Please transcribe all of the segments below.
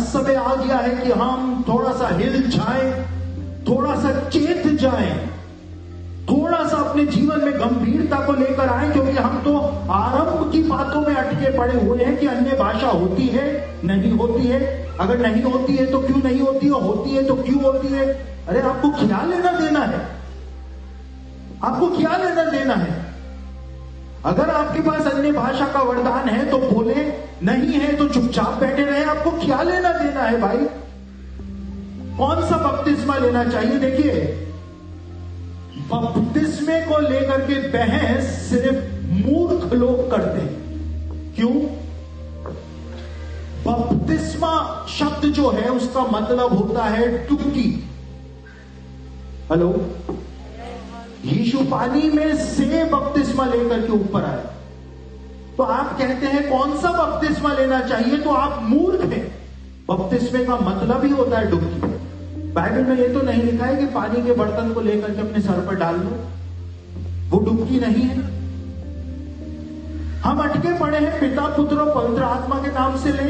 समय आ गया है कि हम थोड़ा सा हिल जाएं, थोड़ा सा चेत जाएं, थोड़ा सा अपने जीवन में गंभीरता को लेकर आए, क्योंकि हम तो आरंभ की बातों में अटके पड़े हुए हैं कि अन्य भाषा होती है, नहीं होती है, अगर नहीं होती है तो क्यों नहीं होती, और होती है तो क्यों होती है। अरे आपको क्या लेना देना है, आपको क्या लेना देना है। अगर आपके पास अन्य भाषा का वरदान है तो बोले, नहीं है तो चुपचाप बैठे रहे, आपको क्या लेना देना है भाई। कौन सा बपतिस्मा लेना चाहिए। देखिए, बपतिस्मे को लेकर के बहस सिर्फ मूर्ख लोग करते हैं। क्यों? बपतिस्मा शब्द जो है उसका मतलब होता है डुबकी। हेलो, यीशु पानी में से बपतिस्मा लेकर के ऊपर आए, तो आप कहते हैं कौन सा बपतिस्मा लेना चाहिए, तो आप मूर्ख हैं। बपतिस्मे का मतलब ही होता है डुबकी। बाइबल में ये तो नहीं लिखा है कि पानी के बर्तन को लेकर के अपने सर पर डाल लो, वो डुबकी नहीं है। हम अटके पड़े हैं पिता पुत्र और पवित्र आत्मा के नाम से ले,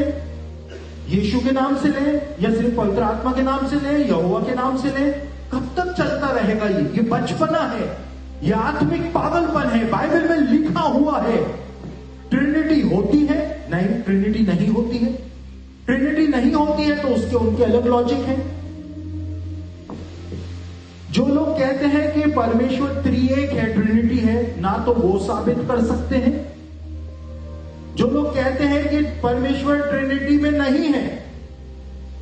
यीशु के नाम से ले, या सिर्फ पवित्र आत्मा के नाम से ले, यहोवा के नाम से ले। कब तक चलता रहेगा ये बचपना है, ये आत्मिक पागलपन है। बाइबल में लिखा हुआ है ट्रिनिटी होती है, नहीं ट्रिनिटी नहीं होती है। ट्रिनिटी नहीं होती है तो उसके उनके अलग लॉजिक है। जो लोग कहते हैं कि परमेश्वर त्रिएक है, ट्रिनिटी है, ना तो वो साबित कर सकते हैं। जो लोग कहते हैं कि परमेश्वर ट्रिनिटी में नहीं है,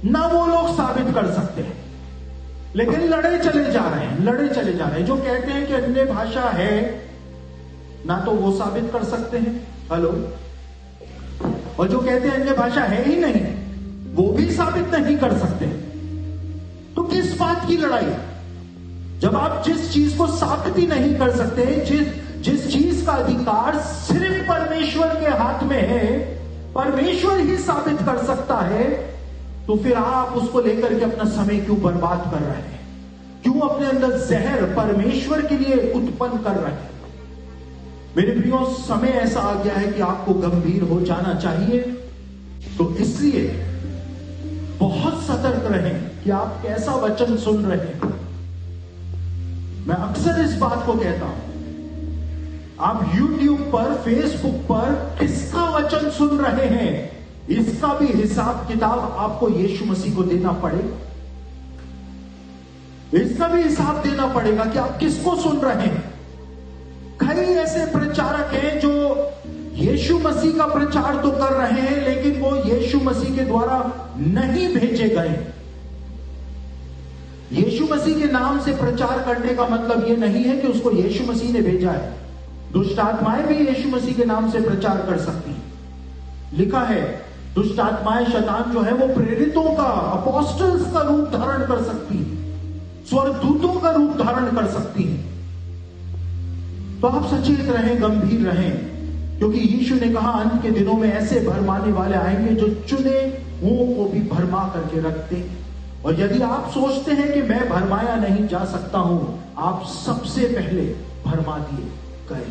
ना वो लोग साबित कर सकते हैं। लेकिन लड़े चले जा रहे हैं, लड़े चले जा रहे हैं। जो कहते हैं कि अन्य भाषा है, ना तो वो साबित कर सकते हैं। हेलो, और जो कहते हैं अन्य भाषा है ही नहीं, वो भी साबित नहीं कर सकते। तो किस बात की लड़ाई? जब आप जिस चीज को साबित ही नहीं कर सकते, जिस चीज का अधिकार सिर्फ परमेश्वर के हाथ में है, परमेश्वर ही साबित कर सकता है, तो फिर आप उसको लेकर के अपना समय क्यों बर्बाद कर रहे हैं? क्यों अपने अंदर जहर परमेश्वर के लिए उत्पन्न कर रहे हैं? मेरे प्रियो, समय ऐसा आ गया है कि आपको गंभीर हो जाना चाहिए। तो इसलिए बहुत सतर्क रहें कि आप कैसा वचन सुन रहे हैं। मैं अक्सर इस बात को कहता हूं, आप YouTube पर, फेसबुक पर किसका वचन सुन रहे हैं, इसका भी हिसाब किताब आपको यीशु मसीह को देना पड़ेगा। इसका भी हिसाब देना पड़ेगा कि आप किसको सुन रहे हैं। कई ऐसे प्रचारक हैं जो यीशु मसीह का प्रचार तो कर रहे हैं, लेकिन वो यीशु मसीह के द्वारा नहीं भेजे गए। यीशु मसीह के नाम से प्रचार करने का मतलब यह नहीं है कि उसको यीशु मसीह ने भेजा है। दुष्ट आत्माएं भी यीशु मसीह के नाम से प्रचार कर सकती हैं। लिखा है, दुष्ट आत्माएं, शैतान जो है वो प्रेरितों का, अपोस्टल्स का रूप धारण कर सकती है, स्वर्गदूतों का रूप धारण कर सकती है। तो आप सचेत रहें, गंभीर रहें, क्योंकि यीशु ने कहा अंत के दिनों में ऐसे भरमाने वाले आएंगे जो चुने हुओं को भी भरमा करके रखते। और यदि आप सोचते हैं कि मैं भरमाया नहीं जा सकता हूं, आप सबसे पहले भरमा दिए गए।